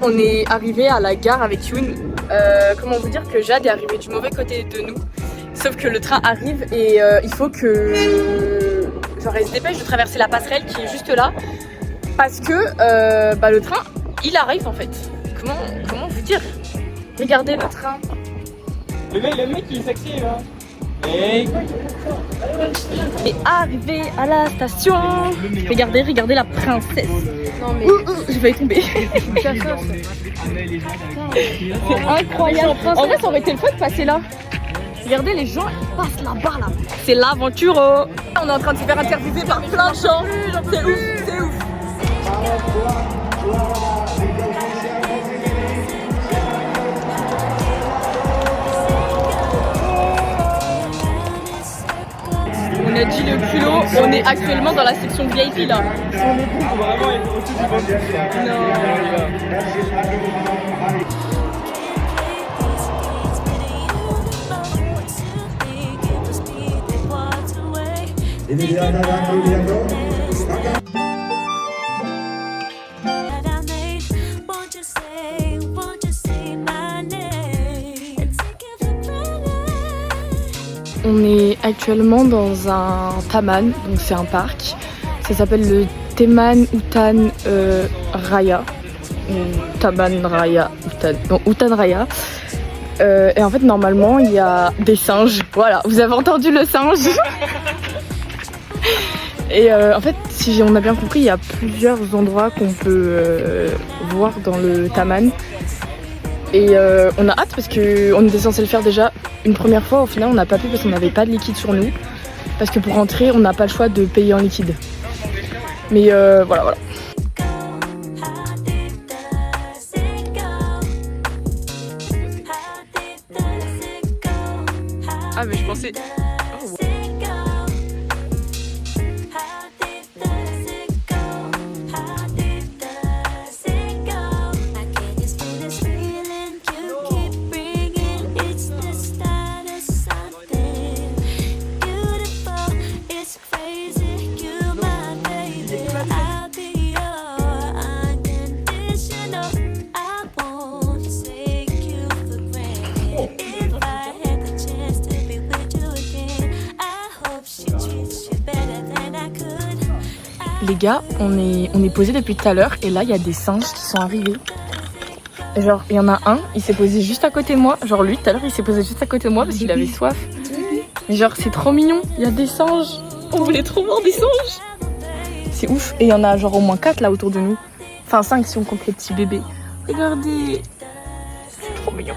on est arrivé à la gare avec Youn. Comment vous dire que Jade est arrivée du mauvais côté de nous. Sauf que le train arrive et il faut que genre elle se dépêche de traverser la passerelle qui est juste là. Parce que le train, il arrive en fait. Comment vous dire? Regardez le train. Le mec il est sexy là. Hey. Est arrivé à la station. Regardez la princesse. Non mais je vais tomber. C'est incroyable. En vrai ça aurait été le fun de passer là. Regardez les gens ils passent là-bas là. C'est l'aventure. On est en train de se faire interviewer par plein de gens. C'est ouf, c'est ouf. On a dit le culot, on est actuellement dans la section VIP là. On est actuellement dans un Taman, donc c'est un parc. Ça s'appelle le Teman Utan Raya. Taman Raya, Utan Raya. Et en fait normalement il y a des singes. Voilà, vous avez entendu le singe. Et en fait si on a bien compris il y a plusieurs endroits qu'on peut voir dans le Taman. Et on a hâte parce qu'on était censé le faire déjà une première fois, au final on n'a pas pu parce qu'on n'avait pas de liquide sur nous. Parce que pour rentrer on n'a pas le choix de payer en liquide. Mais voilà. Ah mais je pensais... Les gars, on est posés depuis tout à l'heure et là il y a des singes qui sont arrivés. Genre il y en a un, il s'est posé juste à côté de moi. Genre lui tout à l'heure il s'est posé juste à côté de moi parce qu'il avait soif. Mais genre c'est trop mignon, il y a des singes. On voulait trop voir des singes. C'est ouf. Et il y en a genre au moins 4 là autour de nous. Enfin 5 si on compte les petits bébés. Regardez. C'est trop mignon.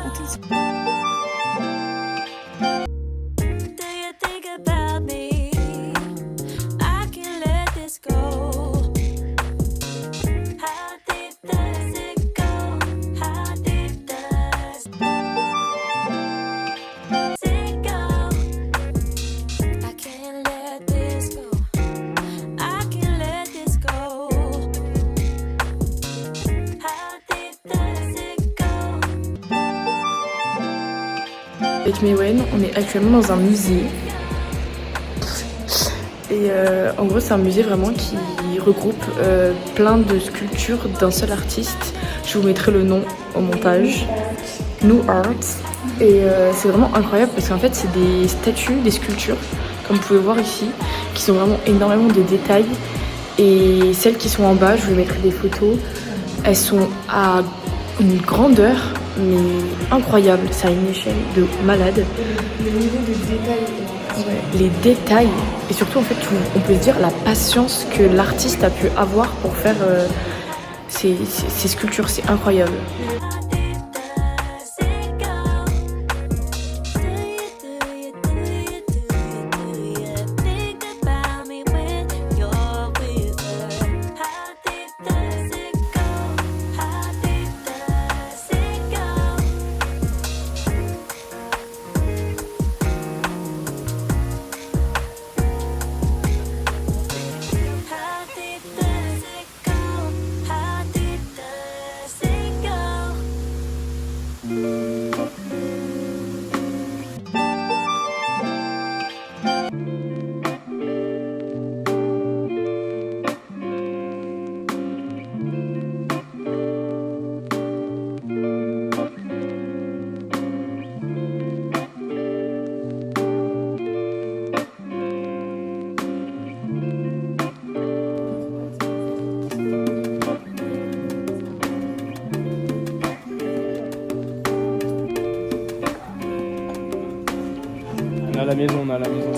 Avec Mewen, on est actuellement dans un musée. Et en gros, c'est un musée vraiment qui regroupe plein de sculptures d'un seul artiste. Je vous mettrai le nom au montage. New Art. Et c'est vraiment incroyable parce qu'en fait, c'est des statues, des sculptures, comme vous pouvez voir ici, qui sont vraiment énormément de détails. Et celles qui sont en bas, je vous mettrai des photos. Elles sont à une grandeur mais incroyable, c'est à une échelle de malade. Le niveau de détail. Les détails et surtout en fait on peut se dire la patience que l'artiste a pu avoir pour faire ces sculptures, c'est incroyable. On est à la maison, on est à la maison.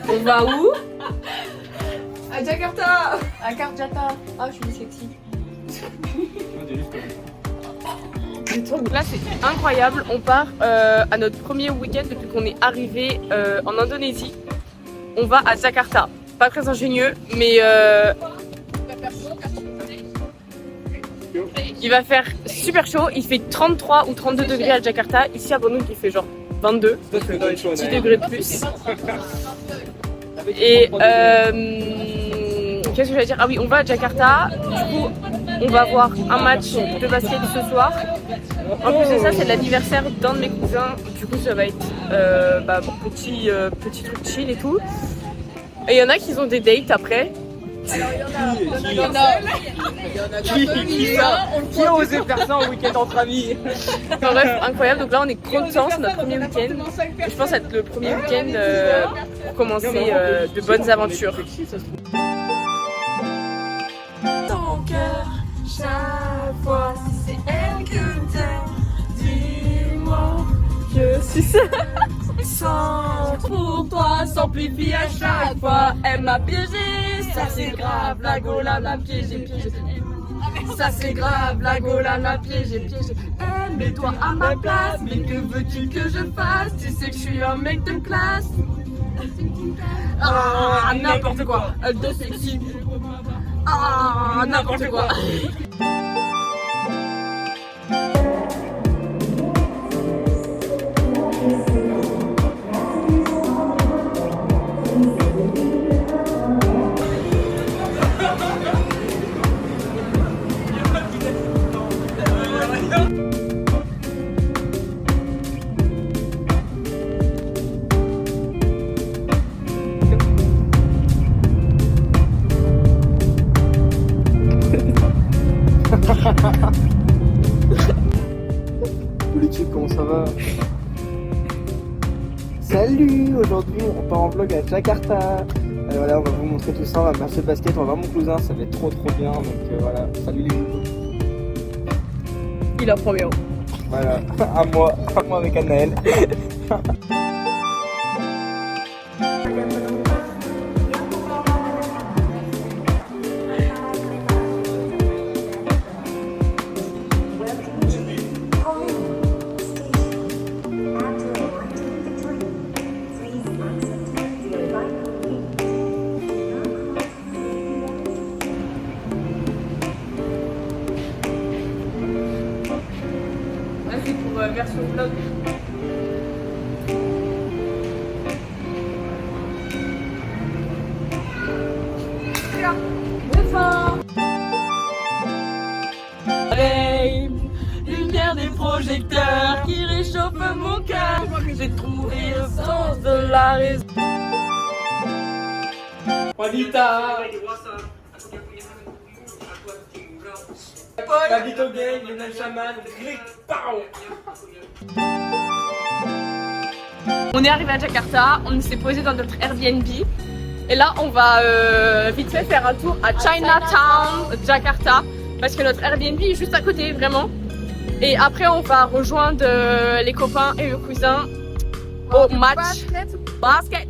On va où? À Jakarta. À Karjata. Ah, je suis dyslexique. Là c'est incroyable, on part à notre premier week-end depuis qu'on est arrivé en Indonésie. On va à Jakarta. Pas très ingénieux, mais il va faire super chaud. Il fait 33 ou 32 degrés à Jakarta. Ici à Bandung il fait genre 22, 10 degrés de plus. Et qu'est-ce que je vais dire? Ah oui, on va à Jakarta. Du coup, on va voir un match de basket ce soir. En plus de ça, c'est l'anniversaire d'un de mes cousins. Du coup, ça va être petit truc chill et tout. Et il y en a qui ont des dates après. Qui a osé faire ça en week-end entre amis? Enfin, bref, incroyable. Donc là, on est contents, c'est notre premier week-end. Et je pense être le premier week-end pour commencer de bonnes aventures. Ton cœur, chaque fois, si c'est elle que t'aimes, dis-moi Je suis seule. sans pour toi, s'amplifie à chaque fois. Elle m'a piégé, ça c'est grave, la gola m'a piégé. Ça c'est grave, la gola m'a piégé. Mets-toi à ma place, mais que veux-tu que je fasse? Tu sais que je suis un mec de classe. Ah, n'importe quoi, de sexy. Ah, n'importe quoi. L'équipe, comment ça va? Salut! Aujourd'hui, on part en vlog à Jakarta. Voilà, on va vous montrer tout ça. On va marcher le basket, on va voir mon cousin, ça va être trop bien. Donc voilà, salut les coups. Il en prend bien. Voilà, à moi avec Anaël. Là, c'est pour version vlog. Hey, lumière des projecteurs qui réchauffe mon cœur. J'ai trouvé le sens de la raison. Juanita! Gabito Gang, Lionel Chaman, Rick Pau! On est arrivé à Jakarta, on s'est posé dans notre Airbnb. Et là, on va vite fait faire un tour à Chinatown, Jakarta. Parce que notre Airbnb est juste à côté, vraiment. Et après, on va rejoindre les copains et le cousin au match basket.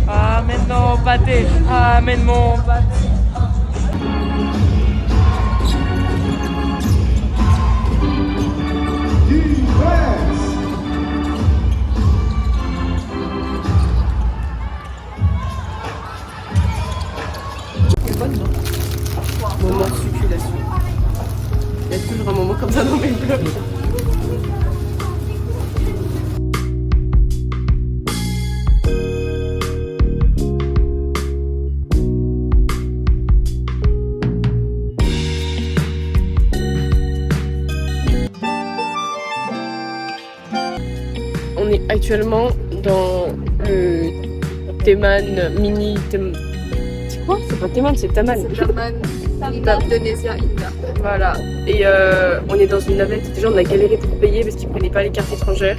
Amène mon pâté, amène mon pâté. actuellement dans le Teman mini... C'est quoi? C'est pas Teman, c'est Taman. Indonesia Inter. Voilà. Et on est dans une navette. Déjà, on a galéré pour payer parce qu'ils prenaient pas les cartes étrangères.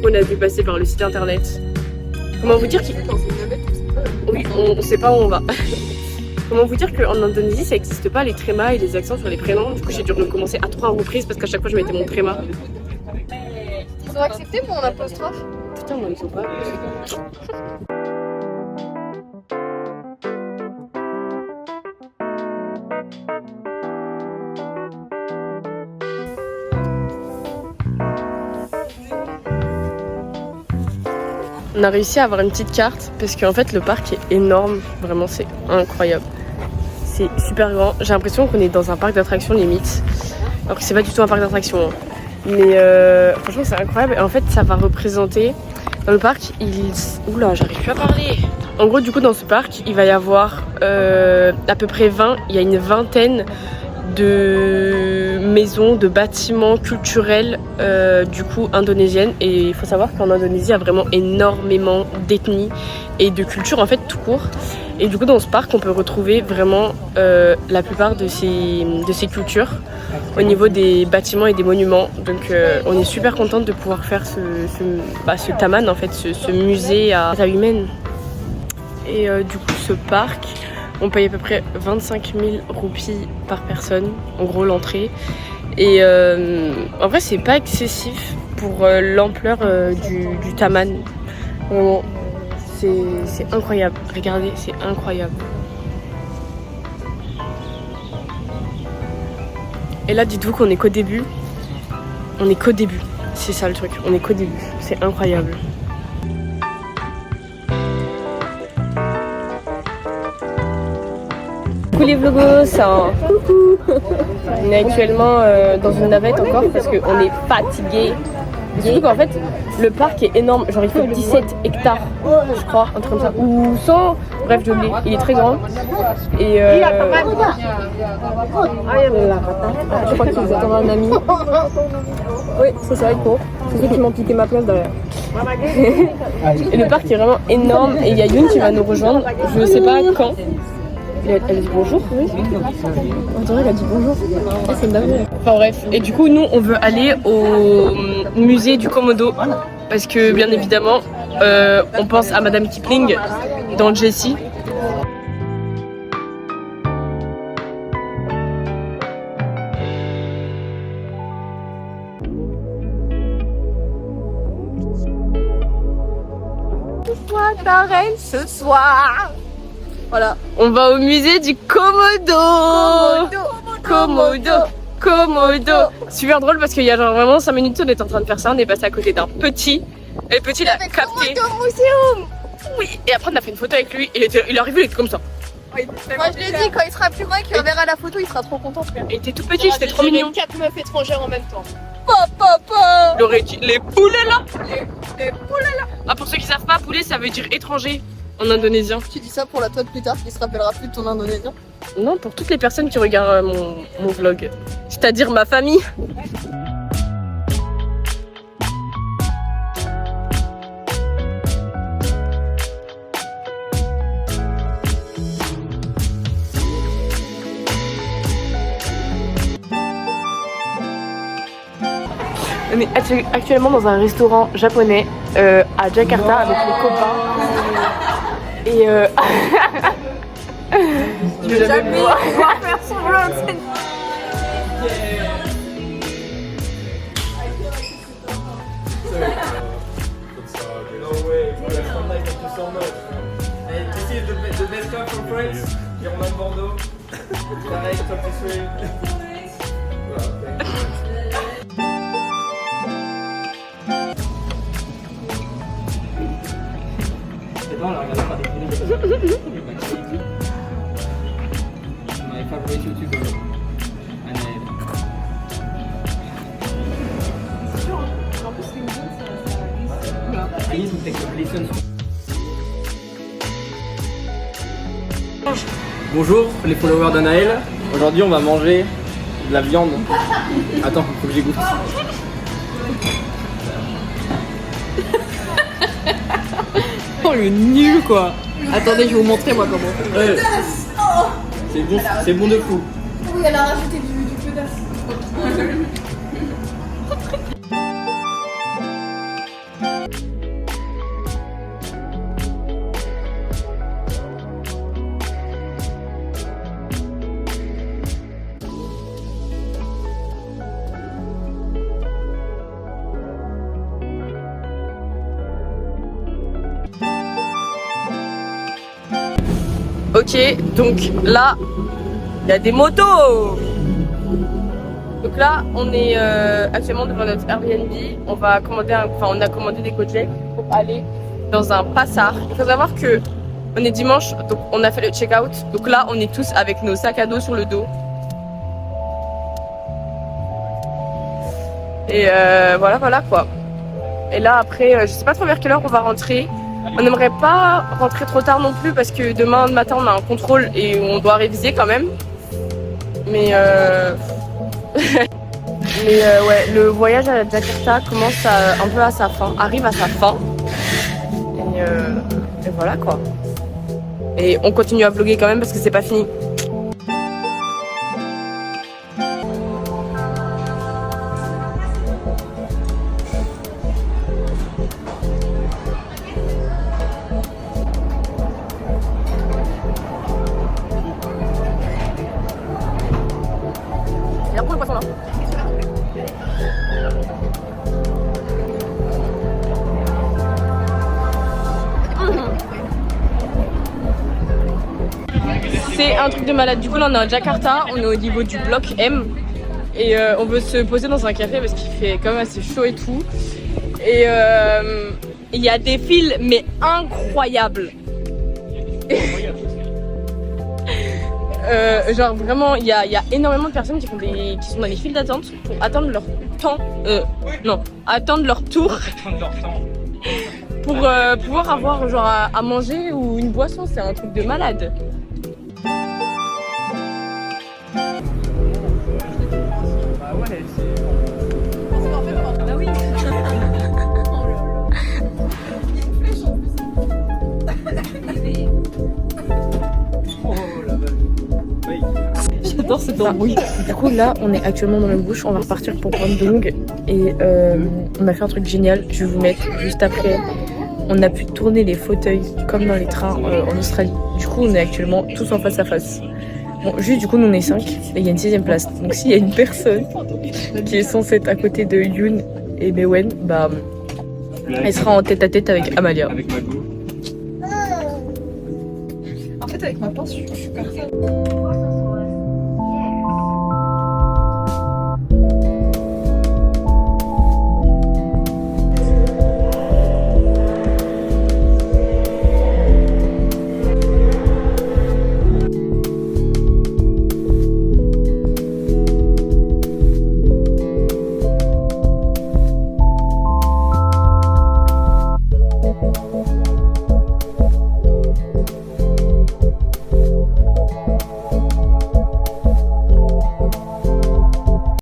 On a dû passer par le site internet. Comment vous dire qu'il... Dans une navette, Oui, on sait pas où on va. Comment vous dire qu'en Indonésie, ça n'existe pas les trémas et les accents sur les prénoms. Du coup, j'ai dû recommencer à 3 reprises parce qu'à chaque fois, je mettais mon tréma. ils ont accepté mon apostrophe. Putain, moi, ils sont pas... On a réussi à avoir une petite carte parce qu'en fait le parc est énorme, vraiment c'est incroyable. C'est super grand, j'ai l'impression qu'on est dans un parc d'attractions limite. Alors que c'est pas du tout un parc d'attractions. Hein. Mais franchement c'est incroyable et en fait ça va représenter dans le parc, Oula, j'arrive plus à parler. En gros du coup dans ce parc il va y avoir à peu près 20, il y a une vingtaine de maisons, de bâtiments culturels du coup indonésiennes et il faut savoir qu'en Indonésie il y a vraiment énormément d'ethnies et de cultures en fait tout court et du coup dans ce parc on peut retrouver vraiment la plupart de ces cultures au niveau des bâtiments et des monuments donc on est super contente de pouvoir faire ce Taman en fait, ce musée à taille humaine et du coup ce parc on paye à peu près 25 000 roupies par personne, en gros l'entrée. Et en vrai, c'est pas excessif pour l'ampleur du Taman. Vraiment, c'est incroyable. Regardez, c'est incroyable. Et là, dites-vous qu'on est qu'au début. On est qu'au début. C'est ça le truc, on est qu'au début. C'est incroyable. Coucou les vlogos, coucou. On est actuellement dans une navette encore parce qu'on est fatigué. Surtout qu'en fait le parc est énorme, genre il fait 17 hectares je crois, un truc comme ça, ou 100, bref j'ai oublié, il est très grand. Et je crois qu'ils attendent un ami. Oui, ça va être court, c'est ceux qui m'ont piqué ma place derrière. Et le parc est vraiment énorme et il y a Youn qui va nous rejoindre, je sais pas quand. Elle dit bonjour, oui. On dirait qu'elle dit bonjour. Oh, c'est une dinguerie. Enfin bref, et du coup nous on veut aller au musée du Komodo parce que bien évidemment on pense à Madame Kipling dans Jessie. Sois ta reine ce soir. Voilà. On va au musée du Komodo. Komodo. Super drôle parce qu'il y a genre vraiment 5 minutes on est en train de faire ça, on est passé à côté d'un petit. Et le petit il a capté. Oui. Et après on a fait une photo avec lui, il est arrivé, il était comme ça. Oui. Moi je l'ai dit, quand il sera plus grand et qu'il verra la photo, il sera trop content. Il était tout petit, c'était trop mignon. 4 meufs étrangères en même temps. Il aurait dit les poulets là. Les poulets là. Ah pour ceux qui savent pas, poulet ça veut dire étranger. En indonésien. Tu dis ça pour la toi de plus tard qui se rappellera plus de ton indonésien? Non, pour toutes les personnes qui regardent mon vlog. C'est-à-dire ma famille. On est actuellement dans un restaurant japonais à Jakarta avec les copains. Et je vais jamais pouvoir faire son vlog. No way, thank you so much. And this is the best club from France, Girman Bordeaux. Pareil, top this way. C'est bon, on regarde pas des vidéos. My favorite YouTuber. Bonjour les followers d'Anaël. Aujourd'hui on va manger de la viande. Attends, faut que j'y goûte. Oh le nul quoi. Attendez, je vais vous montrer moi comment. Ouais. C'est bon de fou. Oui, elle a rajouté du pedasse. Ok, donc là, il y a des motos. Donc là, on est actuellement devant notre Airbnb. On va commander, on a commandé des Gojek pour aller dans un passard. Il faut savoir que on est dimanche, donc on a fait le check-out. Donc là, on est tous avec nos sacs à dos sur le dos. Et voilà quoi. Et là après, je sais pas trop vers quelle heure on va rentrer. On n'aimerait pas rentrer trop tard non plus parce que demain matin on a un contrôle et on doit réviser quand même. Mais ouais, le voyage à Jakarta commence un peu à sa fin, arrive à sa fin. Et voilà quoi. Et on continue à vlogger quand même parce que c'est pas fini. Il y a beaucoup de poissons là. C'est un truc de malade. Du coup là on est à Jakarta, on est au niveau du bloc M. Et on veut se poser dans un café parce qu'il fait quand même assez chaud et tout. Et il y a des fils mais incroyables. Genre vraiment il y a énormément de personnes qui sont dans les files d'attente pour attendre leur temps attendre leur tour pour pouvoir avoir genre à manger ou une boisson. C'est un truc de malade. J'adore cet embrouille. Du coup là on est actuellement dans le bush, on va repartir pour Bandung et on a fait un truc génial, je vais vous mettre juste après. On a pu tourner les fauteuils comme dans les trains en Australie. Du coup on est actuellement tous en face à face. Bon juste du coup nous on est 5 et il y a une 6ème place. Donc s'il y a une personne qui est censée être à côté de Yoon et Mewen, bah elle sera en tête à tête avec Amalia. Avec Mago. En fait, avec ma pince, je suis comme ça.